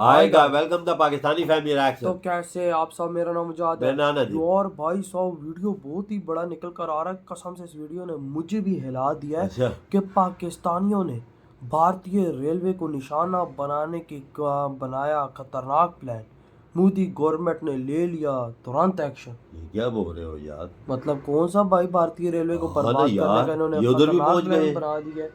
आएगा। Welcome the Pakistani family reaction. तो कैसे आप सब, मेरा नाम मुजाद है। नाना जी। और भाई साहब वीडियो बहुत ही बड़ा निकल कर आ रहा है, कसम से इस वीडियो ने मुझे भी हिला दिया है। अच्छा। कि पाकिस्तानियों ने भारतीय रेलवे को निशाना बनाने की बनाया खतरनाक प्लान। मोदी गवर्नमेंट ने ले लिया तुरंत एक्शन। ये क्या बोल रहे हो यार? मतलब कौन सा भाई भारतीय रेलवे को बर्बाद करने का इन्होंने खतरनाक प्लान बना दिया है।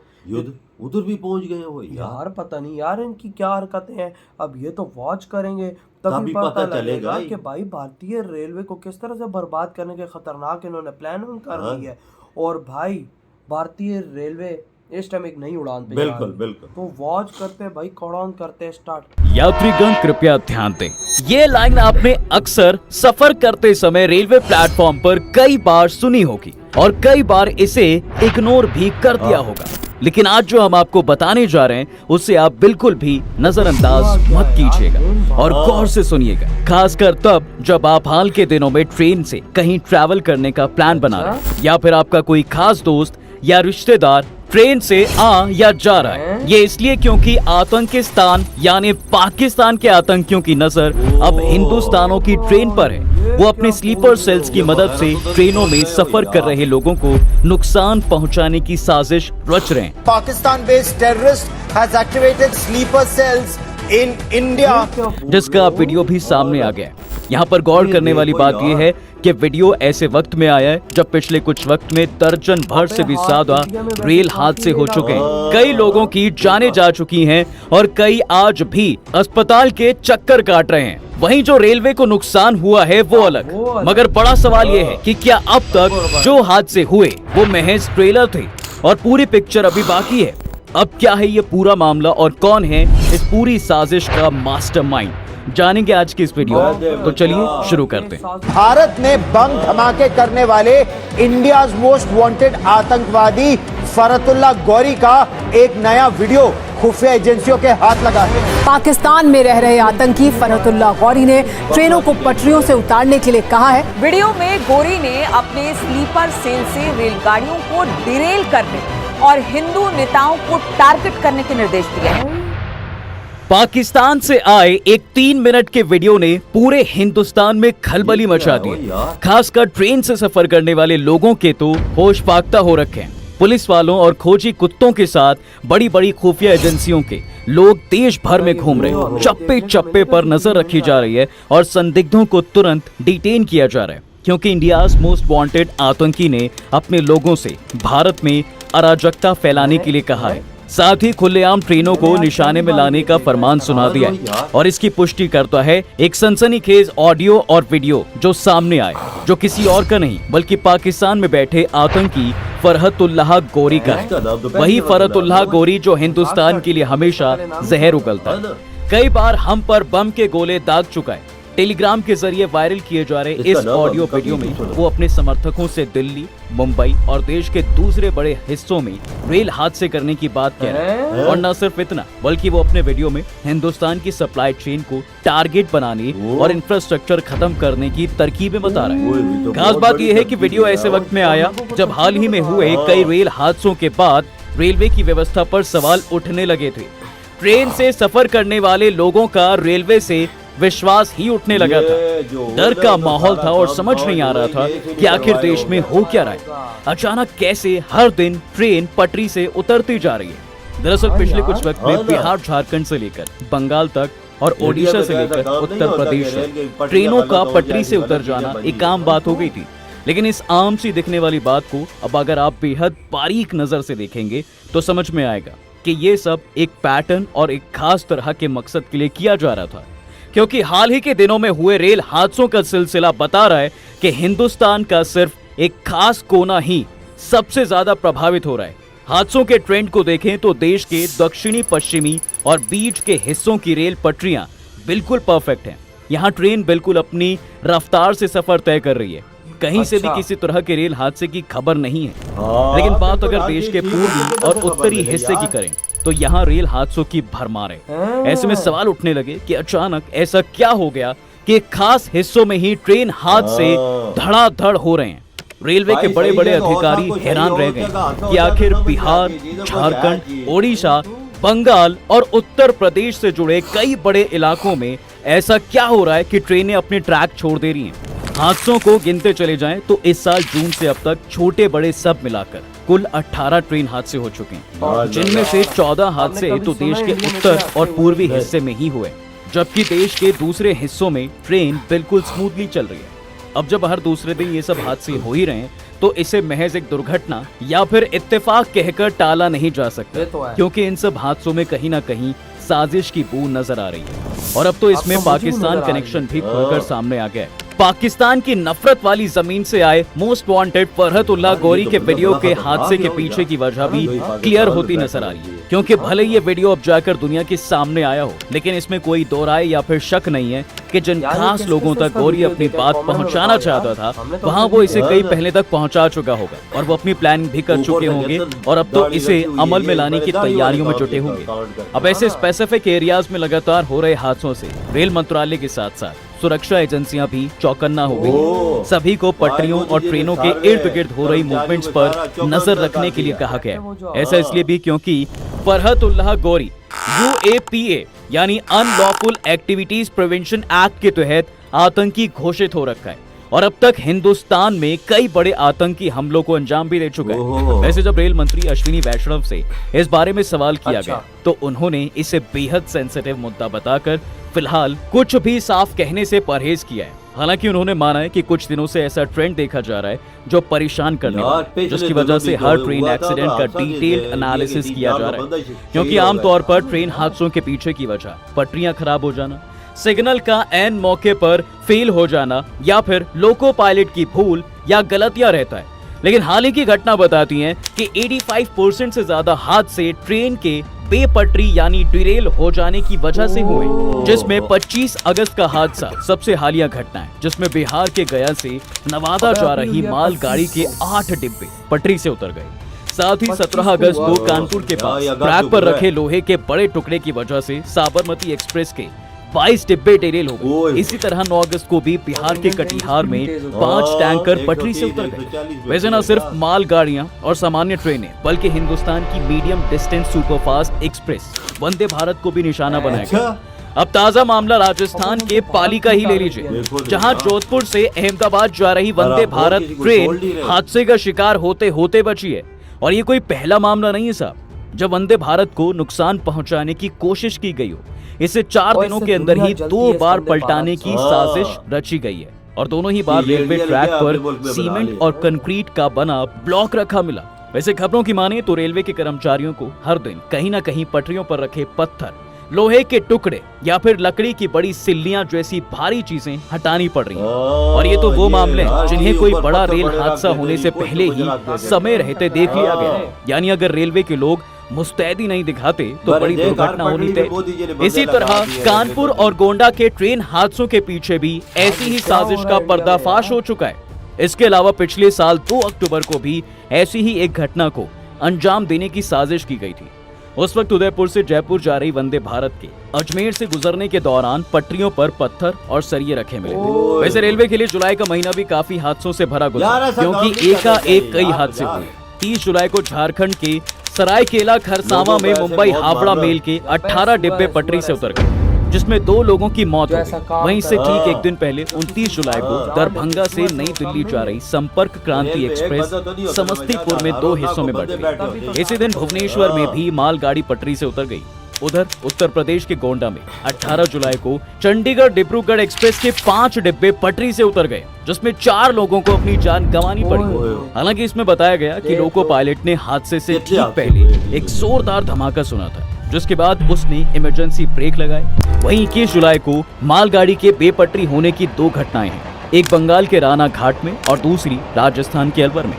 उधर भी पहुंच गए हो यार पता नहीं यार इनकी क्या हरकतें हैं। अब ये तो वॉच करेंगे तभी पता चलेगा कि भाई भारतीय रेलवे को किस तरह से बर्बाद करने के खतरनाक इन्होंने प्लान कर ली है। और भाई भारतीय रेलवे इस टाइम एक नई उड़ान पे बिल्कुल बिल्कुल। तो वॉच करते हैं भाई, कौन करते हैं स्टार्ट। यात्रीगण कृपया ध्यान दें, ये लाइन आपने अक्सर सफर करते समय रेलवे प्लेटफॉर्म पर कई बार सुनी होगी और कई बार इसे इग्नोर भी कर दिया होगा, लेकिन आज जो हम आपको बताने जा रहे हैं उसे आप बिल्कुल भी नजरअंदाज मत कीजिएगा और गौर से सुनिएगा, खासकर तब जब आप हाल के दिनों में ट्रेन से कहीं ट्रैवल करने का प्लान बना रहे हैं या फिर आपका कोई खास दोस्त या रिश्तेदार ट्रेन से आ या जा रहा है। ये इसलिए क्योंकि आतंकिस्तान यानी पाकिस्तान के आतंकियों की नजर अब हिंदुस्तानों की ट्रेन पर है। वो अपने स्लीपर सेल्स की मदद से ट्रेनों में सफर कर रहे लोगों को नुकसान पहुंचाने की साजिश रच रहे हैं। Pakistan based terrorist has activated sleeper cells in India, जिसका वीडियो भी सामने आ गया। यहाँ पर गौर करने वाली बात यह है कि वीडियो ऐसे वक्त में आया है जब पिछले कुछ वक्त में दर्जन भर से भी ज्यादा रेल हादसे हो चुके हैं। कई लोगों की जानें जा चुकी हैं और कई आज भी अस्पताल के चक्कर काट रहे हैं। वहीं जो रेलवे को नुकसान हुआ है वो अलग, मगर बड़ा सवाल ये है कि क्या अब तक जो हादसे हुए वो महज ट्रेलर थे और पूरी पिक्चर अभी बाकी है। अब क्या है ये पूरा मामला और कौन है इस पूरी साजिश का मास्टरमाइंड, जानेंगे आज की इस वीडियो में। तो चलिए शुरू करते हैं। भारत ने बम धमाके करने वाले इंडिया मोस्ट वांटेड आतंकवादी फरतुल्ला गौरी का एक नया वीडियो खुफिया एजेंसियों के हाथ लगा है। पाकिस्तान में रह रहे आतंकी फरतुल्ला गौरी ने ट्रेनों को पटरियों से उतारने के लिए कहा है। वीडियो में गौरी ने अपने स्लीपर सेल से रेलगाड़ियों को डिरेल करने और हिंदू नेताओं को टारगेट करने के निर्देश दिए हैं। पाकिस्तान से आए एक 3 मिनट के वीडियो ने पूरे हिंदुस्तान में खलबली मचा दी, खासकर ट्रेन से सफर करने वाले लोगों के तो होश फाख्ता हो रखे हैं। पुलिस वालों और खोजी कुत्तों के साथ बड़ी बड़ी खुफिया एजेंसियों के लोग देश भर में घूम रहे हैं। चप्पे चप्पे पर नजर रखी जा रही है और संदिग्धों को तुरंत डिटेन किया जा रहा है, क्योंकि इंडियाज मोस्ट वांटेड आतंकी ने अपने लोगों से भारत में अराजकता फैलाने के लिए कहा है। साथ ही खुलेआम ट्रेनों को निशाने में लाने का फरमान सुना दिया है और इसकी पुष्टि करता है एक सनसनीखेज ऑडियो और वीडियो जो सामने आए, जो किसी और का नहीं बल्कि पाकिस्तान में बैठे आतंकी फरहतुल्लाह गौरी का है। वही फरहतुल्लाह गौरी जो हिंदुस्तान के लिए हमेशा जहर उगलता है, कई बार हम पर बम के गोले दाग चुका है। टेलीग्राम के जरिए वायरल किए जा रहे इस ऑडियो वीडियो में वो अपने समर्थकों से दिल्ली, मुंबई और देश के दूसरे बड़े हिस्सों में रेल हादसे करने की बात कह रहे हैं। और न सिर्फ इतना, बल्कि वो अपने वीडियो में हिंदुस्तान की सप्लाई चेन को टारगेट बनाने और इंफ्रास्ट्रक्चर खत्म करने की तरकीबें बता रहे हैं। खास बात यह है कि वीडियो ऐसे वक्त में आया जब हाल ही में हुए कई रेल हादसों के बाद रेलवे की व्यवस्था पर सवाल उठने लगे थे। ट्रेन से सफर करने वाले लोगों का रेलवे से विश्वास ही उठने लगा था। डर का माहौल था और समझ नहीं आ रहा था कि आखिर देश में हो क्या रहा है। अचानक कैसे हर दिन ट्रेन पटरी से उतरती जा रही है। दरअसल पिछले कुछ वक्त में बिहार, झारखंड से लेकर बंगाल तक और ओडिशा से लेकर उत्तर प्रदेश तक ट्रेनों का पटरी से उतर जाना एक आम बात हो गई थी। लेकिन इस आम सी दिखने वाली बात को अब अगर आप बेहद बारीक नजर से देखेंगे तो समझ में आएगा कि ये सब एक पैटर्न और एक खास तरह के मकसद के लिए किया जा रहा था। क्योंकि हाल ही के दिनों में हुए रेल हादसों का सिलसिला बता रहा है कि हिंदुस्तान का सिर्फ एक खास कोना ही सबसे ज्यादा प्रभावित हो रहा है। हादसों के ट्रेंड को देखें तो देश के दक्षिणी, पश्चिमी और बीच के हिस्सों की रेल पटरियां बिल्कुल परफेक्ट हैं। यहाँ ट्रेन बिल्कुल अपनी रफ्तार से सफर तय कर रही है। कहीं से भी किसी तरह के रेल हादसे की खबर नहीं है। लेकिन बात अगर देश के पूर्वी और उत्तरी हिस्से की करें तो यहाँ रेल हादसों की भरमार है। ऐसे में सवाल उठने लगे कि अचानक ऐसा क्या हो गया कि खास हिस्सों में ही ट्रेन हादसे धड़ाधड़ हो रहे हैं। रेलवे के बड़े बड़े अधिकारी हैरान रह गए कि आखिर बिहार, झारखंड, ओडिशा बंगाल और उत्तर प्रदेश से जुड़े कई बड़े इलाकों में ऐसा क्या हो रहा है कि ट्रेनें अपने ट्रैक छोड़ दे रही हैं? हादसों को गिनते चले जाएं तो इस साल जून से अब तक छोटे बड़े सब मिलाकर कुल 18 ट्रेन हादसे हो चुके हैं, जिनमें से 14 हादसे तो देश के उत्तर और पूर्वी हिस्से में ही हुए, जबकि देश के दूसरे हिस्सों में ट्रेन बिल्कुल स्मूथली चल रही है। अब जब हर दूसरे दिन ये सब हादसे हो ही रहे हैं तो इसे महज एक दुर्घटना या फिर इत्तेफाक कहकर टाला नहीं जा सकता, क्योंकि इन सब हादसों में कहीं ना कहीं साजिश की बू नजर आ रही है। और अब तो इसमें पाकिस्तान कनेक्शन भी खुलकर सामने आ गया है। पाकिस्तान की नफरत वाली जमीन से आए मोस्ट वांटेड फरहतुल्लाह गौरी के वीडियो के हादसे के पीछे की वजह भी क्लियर होती नजर आ रही है, क्योंकि भले ये वीडियो अब जाकर दुनिया के सामने आया हो, लेकिन इसमें कोई दो राय या फिर शक नहीं है कि जिन खास लोगों तक गौरी अपनी बात पहुंचाना चाहता था, वहां वो इसे कई पहले तक पहुंचा चुका होगा और वो अपनी प्लानिंग भी कर चुके होंगे और अब तो इसे अमल में लाने की तैयारियों में जुटे होंगे। अब ऐसे स्पेसिफिक एरियाज में लगातार हो रहे हादसों से रेल मंत्रालय के साथ साथ सुरक्षा एजेंसियां भी चौकन्ना हो गई। सभी को पटरियों और ट्रेनों के इर्द गिर्द हो रही मूवमेंट्स पर नजर रखने के लिए कहा गया। ऐसा इसलिए भी क्योंकि फरहतुल्लाह गौरी UAPA यानी अनलॉफुल एक्टिविटीज प्रिवेंशन एक्ट के तहत आतंकी घोषित हो रखा है और अब तक हिंदुस्तान में कई बड़े आतंकी हमलों को अंजाम भी दे चुका है। वैसे जब रेल मंत्री अश्विनी वैष्णव से इस बारे में सवाल किया गया तो उन्होंने इसे बेहद सेंसिटिव मुद्दा बताकर फिलहाल कुछ भी साफ कहने से परहेज किया है। हालांकि उन्होंने माना है कि कुछ दिनों से ऐसा ट्रेंड देखा जा रहा है जो परेशान करने वाला है, जिसकी वजह से हर ट्रेन एक्सीडेंट का डिटेल्ड एनालिसिस किया जा रहा है, क्योंकि आमतौर पर ट्रेन हादसों के पीछे की वजह पटरियां खराब हो जाना, सिग्नल का एन मौके पर फेल हो जाना या फिर लोको पायलट की भूल या गलतियां रहता है। लेकिन हाल ही की घटना बताती है कि 85% से ज्यादा हादसे ट्रेन के बेपटरी यानी डिरेल हो जाने की वजह से हुए, जिसमें 25 अगस्त का हादसा सबसे हालिया घटना है, जिसमें बिहार के गया से नवादा जा रही माल गाड़ी के 8 डिब्बे पटरी से उतर गए। साथ ही 17 अगस्त को कानपुर के पास ट्रैक पर रखे लोहे के बड़े टुकड़े की वजह से साबरमती एक्सप्रेस के 22 डिब्बे डिरेल हो गए। इसी तरह 9 अगस्त को भी बिहार के कटिहार में 5 टैंकर पटरी से उतर गए। वैसे न सिर्फ माल गाड़ियां और सामान्य ट्रेनें बल्कि हिंदुस्तान की medium distance superfast express Vande Bharat को भी निशाना बनाया गया। अब ताजा मामला राजस्थान के पाली का ही ले लीजिए, जहां जोधपुर से अहमदाबाद जा रही वंदे भारत ट्रेन हादसे का शिकार होते होते बची है। और ये कोई पहला मामला नहीं है साहब जब वंदे भारत को नुकसान पहुंचाने की कोशिश की गई हो। इसे 4 दिनों के अंदर ही 2 बार पलटाने की साजिश रची गई है और दोनों ही बार रेलवे ट्रैक पर सीमेंट और कंक्रीट का बना ब्लॉक रखा मिला। वैसे खबरों की माने तो रेलवे के कर्मचारियों को हर दिन कहीं ना कहीं पटरियों पर रखे पत्थर, लोहे के टुकड़े या फिर लकड़ी की बड़ी सिल्लियां जैसी भारी चीजें हटानी पड़ रही हैं। और ये तो वो मामले हैं जिन्हें कोई बड़ा रेल हादसा होने से पहले ही समय रहते देख लिया गया है। यानी अगर रेलवे के लोग मुस्तैदी नहीं दिखाते तो बड़ी दुर्घटना होनी तय। इसी तरह कानपुर और गोंडा के ट्रेन हादसों के पीछे भी ऐसी ही साजिश का पर्दाफाश हो चुका है। इसके अलावा पिछले साल 2 अक्टूबर को भी ऐसी ही एक घटना को अंजाम देने की साजिश की गई थी। उस वक्त उदयपुर से जयपुर जा रही वंदे भारत के अजमेर से गुजरने के दौरान पटरियों पर पत्थर और सरिये रखे मिले थे। वैसे रेलवे के लिए जुलाई का महीना भी काफी हादसों से भरा गुजरा, क्योंकि एकाएक कई हादसे हुए। 30 जुलाई को झारखंड के सरायकेला खरसावां में मुंबई हावड़ा मेल के 18 डिब्बे पटरी से उतर गए, जिसमें 2 लोगों की मौत हो गई। वहीं से ठीक एक दिन पहले 29 जुलाई को दरभंगा से नई दिल्ली जा रही संपर्क क्रांति एक्सप्रेस समस्तीपुर में 2 हिस्सों में बंट गई। इसी दिन भुवनेश्वर में भी मालगाड़ी पटरी से उतर गई। उधर उत्तर प्रदेश के गोंडा में 18 जुलाई को चंडीगढ़ डिब्रूगढ़ एक्सप्रेस के 5 डिब्बे पटरी से उतर गए, जिसमें 4 लोगों को अपनी जान गंवानी पड़ी। हालांकि इसमें बताया गया कि लोको पायलट ने हादसे से ठीक पहले एक जोरदार धमाका सुना था, जिसके बाद उसने इमरजेंसी ब्रेक लगाए। वहीं 21 जुलाई को मालगाड़ी के बेपटरी होने की 2 घटनाएं हैं, एक बंगाल के राना घाट में और दूसरी राजस्थान के अलवर में।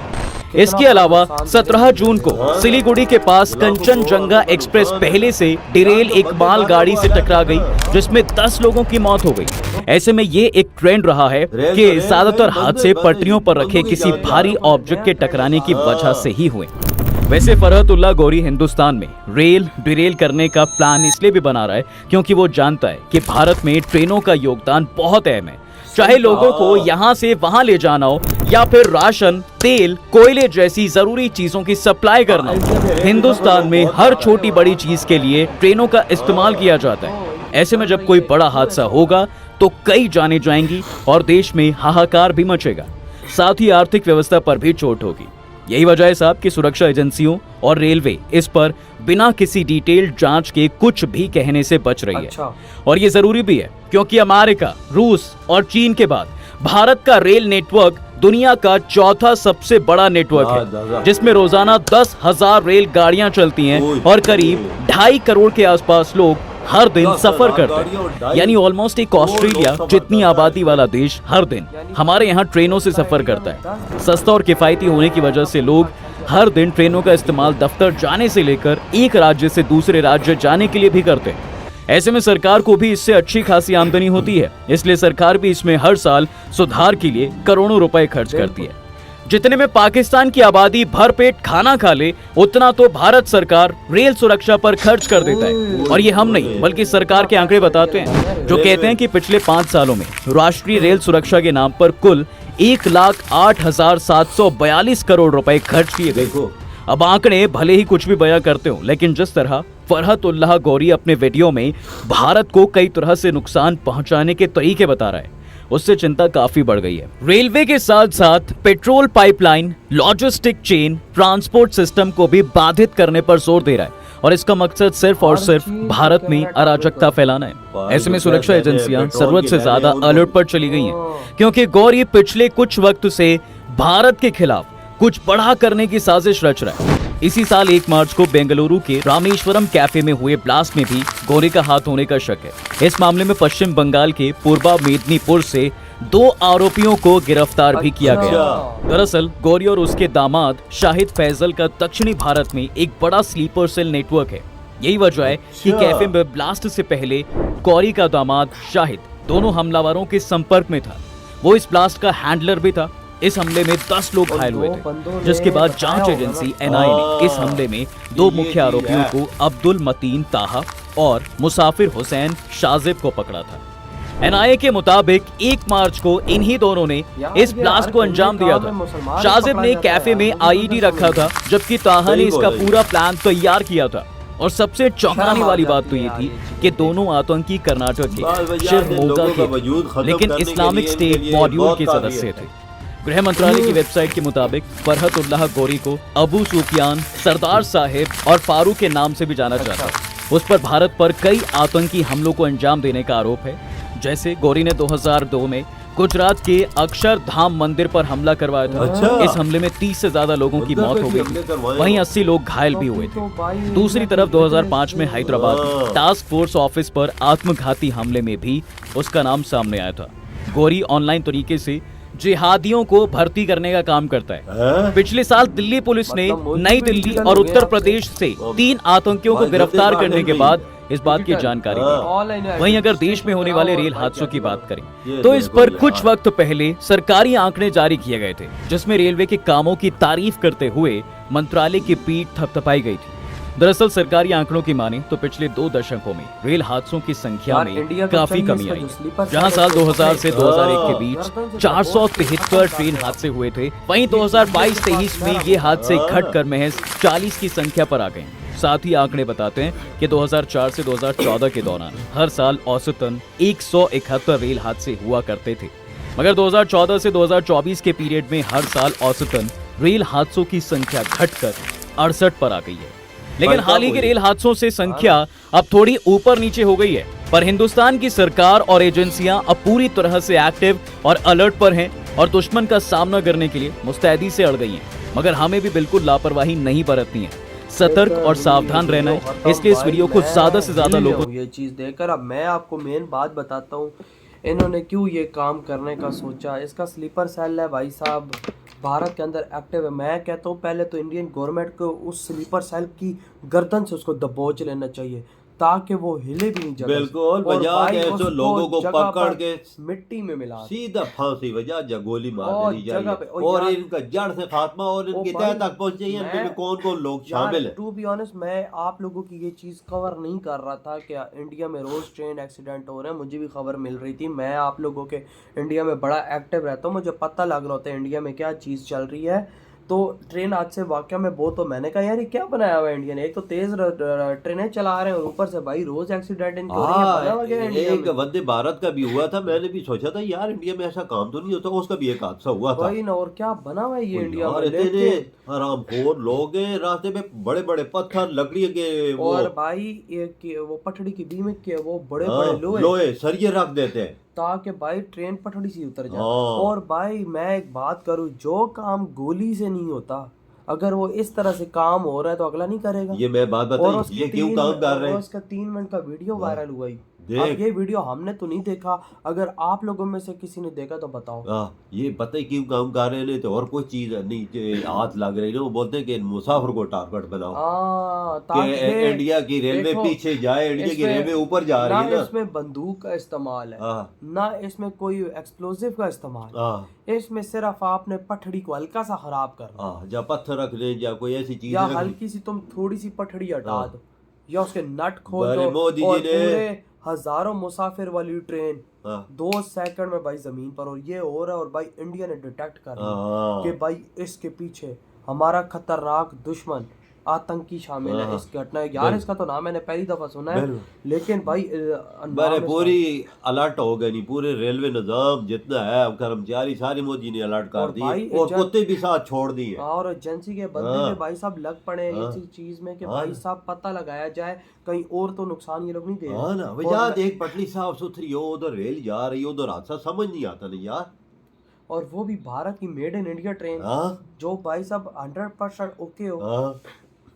इसके अलावा 17 जून को सिलीगुड़ी के पास कंचनजंगा एक्सप्रेस पहले से डिरेल एक मालगाड़ी से टकरा गई, जिसमें 10 लोगों की मौत हो गई। ऐसे में ये एक ट्रेंड रहा है कि ज्यादातर हादसे पटरियों पर रखे किसी भारी ऑब्जेक्ट के टकराने की वजह से ही हुए। वैसे फरहतुल्लाह गौरी हिंदुस्तान में रेल डिरेल करने का प्लान इसलिए भी बना रहा है क्योंकि वो जानता है कि भारत में ट्रेनों का योगदान बहुत अहम है। चाहे लोगों को यहाँ से वहाँ ले जाना हो या फिर राशन, तेल, कोयले जैसी जरूरी चीजों की सप्लाई करना। हिंदुस्तान में हर छोटी बड़ी चीज के लिए ट्रेनों का इस्तेमाल किया जाता है। ऐसे में जब कोई बड़ा हादसा होगा तो कई जानें जाएंगी और देश में हाहाकार भी मचेगा, साथ ही आर्थिक व्यवस्था पर भी चोट होगी। यही वजह है साहब कि सुरक्षा एजेंसियों और रेलवे इस पर बिना किसी डिटेल्ड जांच के कुछ भी कहने से बच रही है। और ये जरूरी भी है क्योंकि अमेरिका, रूस और चीन के बाद भारत का रेल नेटवर्क दुनिया का चौथा सबसे बड़ा नेटवर्क है, जिसमें रोजाना 10,000 रेल गाड़ियां चलती हैं और करीब 2.5 करोड़ के आसपास लोग हर दिन सफर करते हैं। यानी ऑलमोस्ट एक ऑस्ट्रेलिया जितनी आबादी वाला देश हर दिन हमारे यहाँ ट्रेनों से सफर करता है। सस्ता और किफायती होने की वजह से लोग हर दिन ट्रेनों का इस्तेमाल दफ्तर जाने से लेकर एक राज्य से दूसरे राज्य जाने के लिए भी करते हैं। ऐसे में सरकार को भी इससे अच्छी खासी आमदनी होती है, इसलिए सरकार भी इसमें हर साल सुधार के लिए करोड़ों रुपए खर्च करती है। जितने में पाकिस्तान की आबादी भरपेट खाना खा ले, उतना तो भारत सरकार रेल सुरक्षा पर खर्च कर देता है। और ये हम नहीं बल्कि सरकार के आंकड़े बताते हैं, जो कहते हैं कि पिछले 5 सालों में राष्ट्रीय रेल सुरक्षा के नाम पर कुल 1,08,742 करोड़ रुपए खर्च किए गए। अब आंकड़े भले ही कुछ भी बयां करते हो, लेकिन जिस तरह फरहतुल्लाह गौरी अपने वीडियो में भारत को कई तरह से नुकसान पहुंचाने के तरीके बता रहा है, उससे चिंता काफी बढ़ गई है। रेलवे के साथ साथ petrol pipeline, logistic chain, transport system को भी बाधित करने पर जोर दे रहा है और इसका मकसद सिर्फ और सिर्फ भारत में अराजकता फैलाना है। ऐसे में सुरक्षा एजेंसियां जरूरत से ज्यादा अलर्ट पर चली गई हैं, क्योंकि गौरी पिछले कुछ वक्त से भारत के खिलाफ कुछ बड़ा करने की साजिश रच रहा है। इसी साल 1 मार्च को बेंगलुरु के रामेश्वरम कैफे में हुए ब्लास्ट में भी गौरी का हाथ होने का शक है। इस मामले में पश्चिम बंगाल के पूर्वा मेदिनीपुर से 2 आरोपियों को गिरफ्तार भी किया गया। दरअसल गौरी और उसके दामाद शाहिद फैजल का दक्षिणी भारत में एक बड़ा स्लीपर सेल नेटवर्क है। यही वजह है कि कैफे में ब्लास्ट से पहले गौरी का दामाद शाहिद दोनों हमलावरों के संपर्क में था। वो इस ब्लास्ट का हैंडलर भी था। इस हमले में 10 लोग घायल हुए थे, जिसके बाद जांच एजेंसी एनआई ने इस हमले में 2 मुख्य आरोपियों को अब्दुल मतीन ताहा और मुसाफिर हुसैन शाजिब को पकड़ा था। एनआईए के मुताबिक 1 मार्च को इन्हीं दोनों ने इस ब्लास्ट को अंजाम दिया था। शाजिब ने कैफे में आईईडी रखा था, जबकि ताहा ने इसका पूरा प्लान तैयार किया था। और सबसे चौंकाने वाली बात तो ये थी कि दोनों आतंकी कर्नाटक के शिवमोगा के, लेकिन इस्लामिक स्टेट मॉड्यूल के सदस्य थे। गृह मंत्रालय की वेबसाइट के मुताबिक फरहतुल्लाह गौरी को अबू सुफियान, सरदार साहिब और फारूक के नाम से भी जाना जाता है। उस पर भारत पर कई आतंकी हमलों को अंजाम देने का आरोप है। जैसे गौरी ने 2002 में गुजरात के अक्षरधाम मंदिर पर हमला करवाया था। इस हमले में 30 से ज्यादा लोगों की मौत हो गई थी, वहीं 80 लोग घायल भी हुए थे। दूसरी तरफ 2005 में हैदराबाद में टास्क फोर्स ऑफिस पर आत्मघाती हमले में भी उसका नाम सामने आया था। गौरी ऑनलाइन तरीके से जिहादियों को भर्ती करने का काम करता है। पिछले साल दिल्ली पुलिस ने नई दिल्ली और उत्तर प्रदेश से 3 आतंकियों को गिरफ्तार करने के बाद इस बात की जानकारी दी। वहीं अगर देश में होने वाले रेल हादसों की बात करें तो इस पर कुछ वक्त पहले सरकारी आंकड़े जारी किए गए थे, जिसमें रेलवे के कामों की तारीफ करते हुए मंत्रालय की पीठ थपथपाई गई थी। दरअसल सरकारी आंकड़ों की माने तो पिछले 2 दशकों में रेल हादसों की संख्या में काफी कमी आई, जहां साल 2000 से 2001 के बीच 473 ट्रेन हादसे हुए थे, वहीं 2022-23 में ये हादसे घटकर महज 40 की संख्या पर आ गए। साथ ही आंकड़े बताते हैं कि 2004 से 2014 के दौरान हर साल औसतन 171 रेल हादसे हुआ करते थे, मगर 2014 से 2024 के पीरियड में हर साल औसतन रेल हादसों की संख्या घटकर 68 पर आ गई है। लेकिन हाल ही के रेल हादसों से संख्या अब थोड़ी ऊपर नीचे हो गई है, पर हिंदुस्तान की सरकार और एजेंसियां अब पूरी तरह से एक्टिव और अलर्ट पर हैं और दुश्मन का सामना करने के लिए मुस्तैदी से अड़ गई हैं। मगर हमें भी बिल्कुल लापरवाही नहीं बरतनी है, सतर्क और सावधान रहना है। इसलिए इस वीडियो को ज्यादा से ज्यादा लोगों ये चीज देखकर अब मैं आपको मेन बात बताता हूँ, इन्होंने क्यों ये काम करने का सोचा। इसका स्लीपर सेल है भाई साहब, भारत के अंदर एक्टिव है। मैं कहता हूँ पहले तो इंडियन गवर्नमेंट को उस स्लीपर सेल की गर्दन से उसको दबोच लेना चाहिए, ताकि वो हिले भी नहीं जगह से। बिल्कुल, और बजा भाई के उसको तो लोगों को जगह पकड़ पर के मिट्टी में मिला सीधा फांसी वजह या गोली मार और देनी जगह पे चाहिए और यार, इनका जड़ से खात्मा और इनकी भाई, तह तक पहुंचे इनमें मैं- कौन कौन लोग शामिल है। टू बी ऑनेस्ट मैं आप लोगों की ये चीज़ कवर नहीं कर रहा था कि इंडिया में रोज़ ट्रेन एक्सीडेंट हो रहे हैं। मुझे भी खबर मिल रही थी। मैं आप लोगों के इंडिया में बड़ा एक्टिव रहता हूँ, मुझे पता लग रहा होता है इंडिया में क्या चीज़ चल रही है। तो ट्रेन हादसे वाकया में बहुत, तो मैंने कहा यार ये क्या बनाया हुआ है इंडिया ने, एक तो तेज ट्रेनें चला रहे हैं और ऊपर से भाई रोज एक्सीडेंट इनके हो रहे हैं। बना हुआ क्या है इंडिया एक में? वंदे भारत का भी हुआ था, मैंने भी सोचा था यार इंडिया में ऐसा काम तो नहीं होता, उसका भी एक हादसा हुआ था। भाई ना, और क्या बना हुआ है ये इंडिया यार में, इतने लेकिन हरामखोर लोग हैं, रास्ते में बड़े बड़े पत्थर लकड़ी के वो और भाई वो पटड़ी की बीम के वो बड़े हाँ, बड़े लोहे लोहे सरिये रख देते हैं। ताकि भाई ट्रेन पटड़ी से उतर जाए। हाँ। और भाई मैं एक बात करूं, जो काम गोली से नहीं होता, अगर वो इस तरह से काम हो रहा है तो अगला नहीं करेगा। ये मैं बात और बताई, उसकी ये क्यों 3 काम कर रहे और हैं। उसका 3 मिनट का वीडियो वायरल हुआ ही। देख। अब ये वीडियो हमने तो नहीं देखा, अगर आप लोगों में से किसी ने देखा तो बताओ। ये पता ही क्यों काम कर रहे हैं, तो और कोई चीज नहीं कि हाथ लग रही है, वो बोलते हैं कि मुसाफिर को टारगेट बनाओ कि ताकि इंडिया की रेलवे देखो, पीछे जाए, इंडिया की इसमें रेलवे ऊपर जा रही है ना ना। इसमें बंदूक का इस्तेमाल है, हाँ। ना इसमें कोई एक्सप्लोसिव का इस्तेमाल है। हाँ इसमें सिर्फ आपने पटड़ी को हल्का सा खराब करना, हाँ, या पत्थर रख ले या कोई ऐसी चीज या रख ले। हल्की सी तुम थोड़ी सी पटड़ी हटा हाँ। दो, या उसके नट खोल अरे दो, मोदी और जी ने- पूरे हजारों मुसाफिर वाली ट्रेन हाँ। 2 सेकंड में भाई जमीन पर, और ये हो रहा है। और भाई इंडिया ने डिटेक्ट कर लिया हाँ। कि भाई इसके पीछे हमारा खतरनाक दुश्मन आतंकी शामिल है। हाँ। इस घटना यार, इसका तो नाम मैंने पहली दफा सुना है, बिल्कुल। लेकिन भाई मेरे पूरी अलर्ट हो गई, नहीं पूरे रेलवे निजाम जितना है कर्मचारी सारी मोदी ने अलर्ट कर और दिए भाई और कुत्ते भी साथ छोड़ दिए। और एजेंसी के बंदे हाँ। में भाई साहब लग पड़े हैं हाँ। इसी चीज में कि हाँ भाई ना। साहब पता लगाया जाए कहीं और तो नुकसान ये लोग नहीं दे रहे। हाँ ना, और यार एक पटली साफ सुथरी हो, उधर रेल जा रही हो, उधर हादसा समझ नहीं आता नहीं यार। और वो भी भारत की मेड इन इंडिया ट्रेन, हाँ जो भाई साहब 100% ओके हो। हाँ,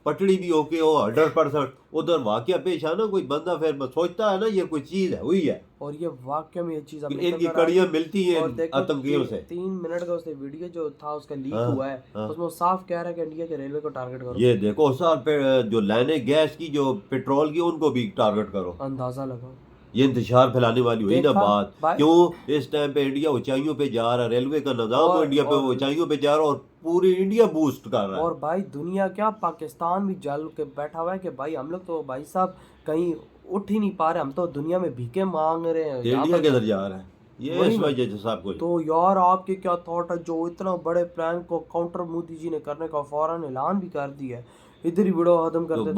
पटड़ी भी ओके हो 100%, उधर वाकया पेश आना कोई बंदा फिर सोचता है ना ये कोई चीज है हुई है, और ये वाकई में ये चीज कि इनकी कड़ियां मिलती हैं और देखो आतंकियों से। 3 मिनट का उसने वीडियो जो था उसका लीक हाँ, हुआ है, हाँ। उसमें वो साफ कह रहा है कि इंडिया के रेलवे को टारगेट करो। ये देखो साल पे जो लाइनें गैस की जो पेट्रोल की उनको भी टारगेट करो। अंदाजा लगाओ। ये इंतजार फैलाने वाली हुई ना देखा बात। भाई- क्यों इस टाइम पे इंडिया ऊंचाइयों पे जा रहा है, रेलवे का निजाम और- इंडिया पे और- ऊंचाइयों पे जा रहा है और पूरी इंडिया बूस्ट कर रहा है। और भाई दुनिया क्या, पाकिस्तान भी जल के बैठा हुआ है कि भाई हम लोग तो भाई साहब कहीं उठ ही नहीं पा रहे, हम तो दुनिया में भीखे मांग रहे हैं। तो यहाँ इंडिया पर- किधर जा रहा है, ये वही इस ना। वजह से सब कुछ। तो यार आपके क्या थॉट है, जो इतना बड़े प्लान को काउंटर मोदी जी ने करने का फौरन ऐलान भी कर दिया है। इधर ही वीडियो खत्म कर तो देते हैं।